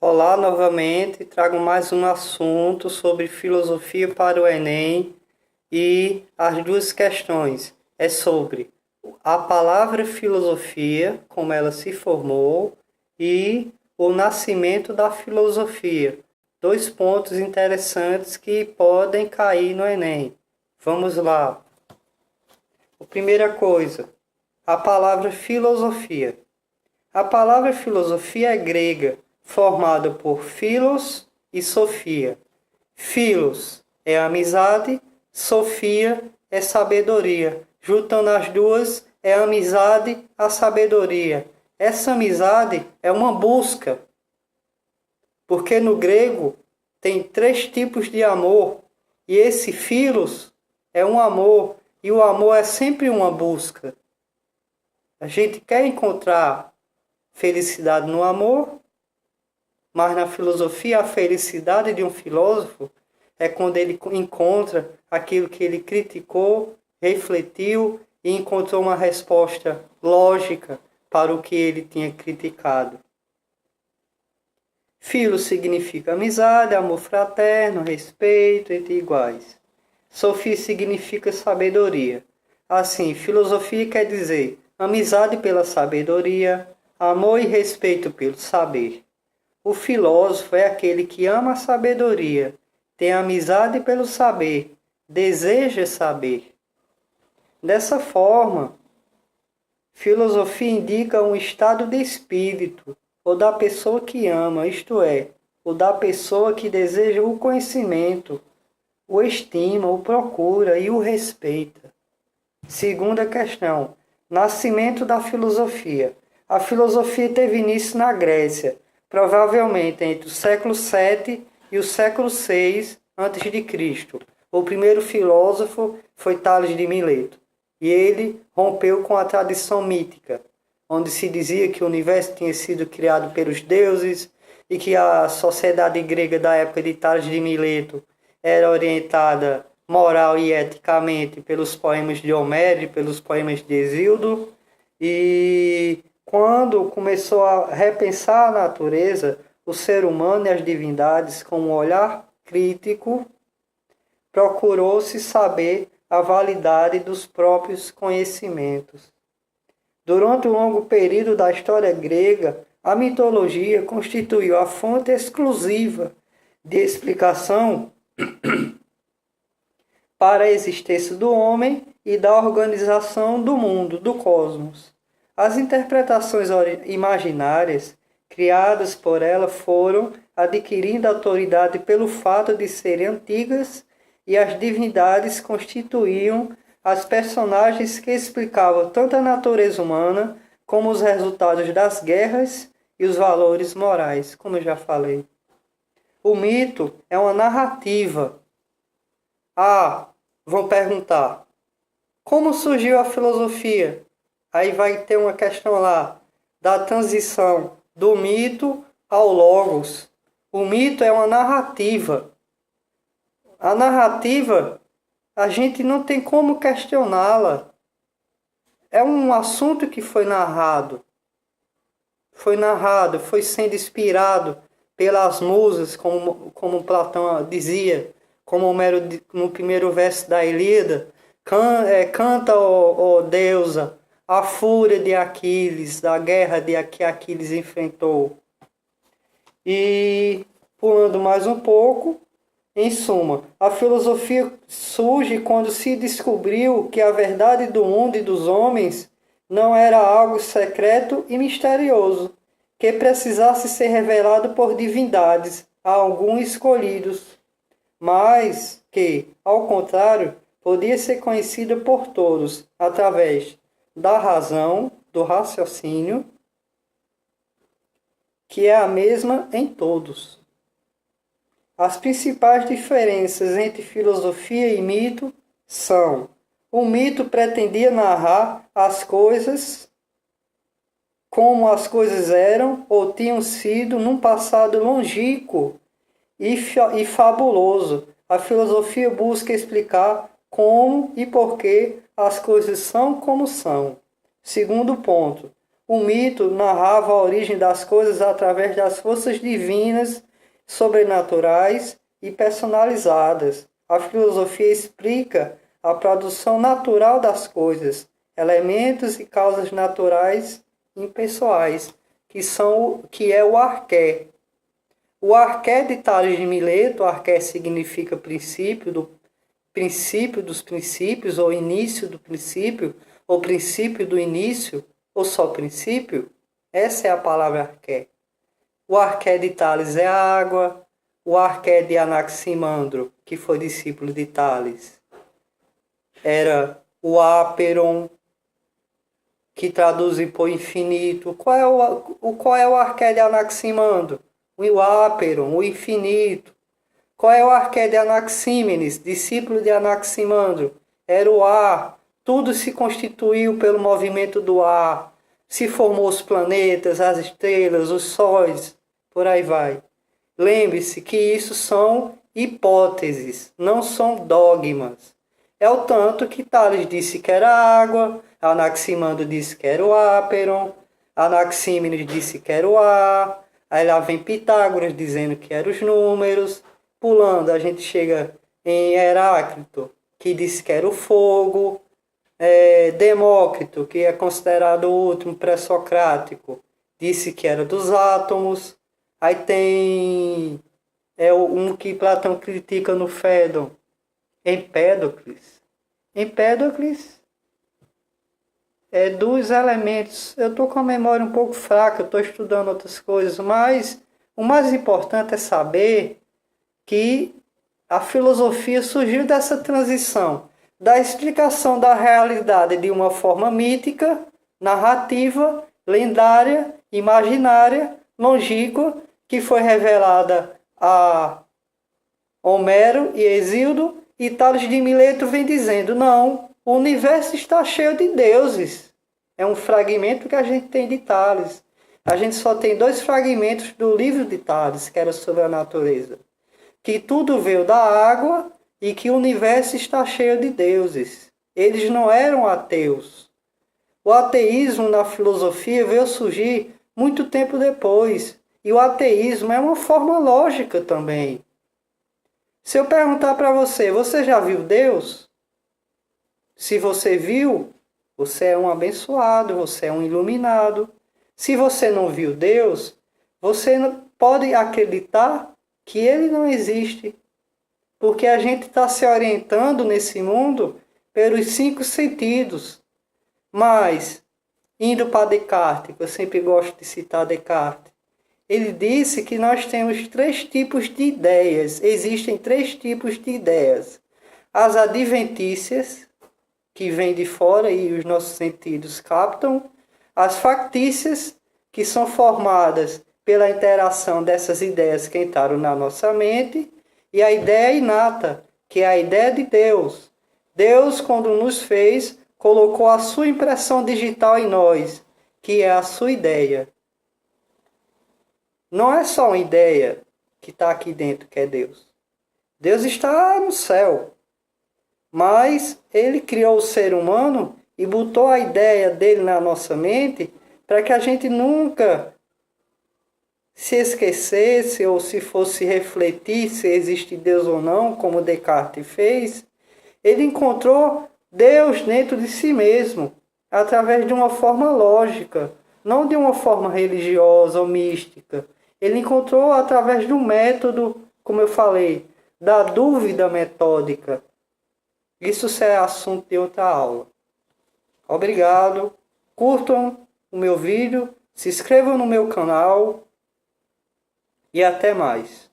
Olá novamente, trago mais um assunto sobre filosofia para o Enem e as duas questões é sobre a palavra filosofia, como ela se formou e o nascimento da filosofia. Dois pontos interessantes que podem cair no Enem. Vamos lá. A primeira coisa, a palavra filosofia. A palavra filosofia é grega, formada por philos e sofia. Philos é amizade, sofia é sabedoria. Juntando as duas, é amizade a sabedoria. Essa amizade é uma busca, porque no grego tem 3 tipos de amor, e esse philos é um amor, e o amor é sempre uma busca. A gente quer encontrar felicidade no amor, mas na filosofia a felicidade de um filósofo é quando ele encontra aquilo que ele criticou, refletiu e encontrou uma resposta lógica para o que ele tinha criticado. Filo significa amizade, amor fraterno, respeito entre iguais. Sofia significa sabedoria. Assim, filosofia quer dizer amizade pela sabedoria, amor e respeito pelo saber. O filósofo é aquele que ama a sabedoria, tem amizade pelo saber, deseja saber. Dessa forma, filosofia indica um estado de espírito, ou da pessoa que ama, isto é, ou da pessoa que deseja o conhecimento, o estima, o procura e o respeita. Segunda questão, nascimento da filosofia. A filosofia teve início na Grécia, provavelmente entre o século VII e o século VI a.C. O primeiro filósofo foi Tales de Mileto, e ele rompeu com a tradição mítica, onde se dizia que o universo tinha sido criado pelos deuses e que a sociedade grega da época de Tales de Mileto era orientada moral e eticamente pelos poemas de Homero e pelos poemas de Hesíodo. E quando começou a repensar a natureza, o ser humano e as divindades com um olhar crítico, procurou-se saber a validade dos próprios conhecimentos. Durante um longo período da história grega, a mitologia constituiu a fonte exclusiva de explicação para a existência do homem e da organização do mundo, do cosmos. As interpretações imaginárias criadas por ela foram adquirindo autoridade pelo fato de serem antigas, e as divindades constituíam as personagens que explicavam tanto a natureza humana como os resultados das guerras e os valores morais, como eu já falei. O mito é uma narrativa. Vão perguntar, como surgiu a filosofia? Aí vai ter uma questão lá, da transição do mito ao logos. O mito é uma narrativa. A narrativa, a gente não tem como questioná-la. É um assunto que foi narrado, foi sendo inspirado pelas musas, como Platão dizia, como Homero no primeiro verso da Ilíada, canta, ó deusa, a fúria de Aquiles, da guerra que Aquiles enfrentou. E, pulando mais um pouco, em suma, a filosofia surge quando se descobriu que a verdade do mundo e dos homens não era algo secreto e misterioso, que precisasse ser revelado por divindades a alguns escolhidos, mas que, ao contrário, podia ser conhecida por todos através da razão, do raciocínio, que é a mesma em todos. As principais diferenças entre filosofia e mito são: o mito pretendia narrar as coisas como as coisas eram ou tinham sido num passado longínquo e fabuloso. A filosofia busca explicar como e por que as coisas são como são. Segundo ponto, O mito narrava a origem das coisas através das forças divinas, sobrenaturais e personalizadas. A filosofia explica a produção natural das coisas, elementos e causas naturais impessoais, que é o arqué. O arqué de Tales de Mileto, arqué significa princípio dos princípios, ou início do princípio, ou princípio do início, ou só princípio. Essa é a palavra arqué. O arqué de Tales é a água. O arqué de Anaximandro, que foi discípulo de Tales, era o áperon, que traduz por infinito. Qual é o arqué de Anaximandro? O áperon, o infinito. Qual é o arqué de Anaxímenes, discípulo de Anaximandro? Era o ar. Tudo se constituiu pelo movimento do ar. Se formou os planetas, as estrelas, os sóis, por aí vai. Lembre-se que isso são hipóteses, não são dogmas. É o tanto que Tales disse que era água, Anaximandro disse que era o áperon, Anaxímenes disse que era o ar, aí lá vem Pitágoras dizendo que eram os números. Pulando, a gente chega em Heráclito, que disse que era o fogo. Demócrito, que é considerado o último pré-socrático, disse que era dos átomos. Aí tem um que Platão critica no Fédon, Empédocles. Empédocles é dos elementos. Eu estou com a memória um pouco fraca, eu estou estudando outras coisas, mas o mais importante é saber que a filosofia surgiu dessa transição da explicação da realidade de uma forma mítica, narrativa, lendária, imaginária, longínqua, que foi revelada a Homero e Hesíodo, e Tales de Mileto vem dizendo, não, o universo está cheio de deuses. É um fragmento que a gente tem de Tales. A gente só tem 2 fragmentos do livro de Tales, que era sobre a natureza. Que tudo veio da água e que o universo está cheio de deuses. Eles não eram ateus. O ateísmo na filosofia veio surgir muito tempo depois. E o ateísmo é uma forma lógica também. Se eu perguntar para você, você já viu Deus? Se você viu, você é um abençoado, você é um iluminado. Se você não viu Deus, você pode acreditar que ele não existe. Porque a gente está se orientando nesse mundo pelos 5 sentidos. Mas, indo para Descartes, que eu sempre gosto de citar Descartes, ele disse que nós temos 3 tipos de ideias. Existem 3 tipos de ideias. As adventícias, que vêm de fora e os nossos sentidos captam. As factícias, que são formadas pela interação dessas ideias que entraram na nossa mente. E a ideia inata, que é a ideia de Deus. Deus, quando nos fez, colocou a sua impressão digital em nós, que é a sua ideia. Não é só uma ideia que está aqui dentro, que é Deus. Deus está no céu. Mas ele criou o ser humano e botou a ideia dele na nossa mente para que a gente nunca se esquecesse ou se fosse refletir se existe Deus ou não, como Descartes fez. Ele encontrou Deus dentro de si mesmo, através de uma forma lógica, não de uma forma religiosa ou mística. Ele encontrou através de um método, como eu falei, da dúvida metódica. Isso é assunto de outra aula. Obrigado. Curtam o meu vídeo, se inscrevam no meu canal e até mais.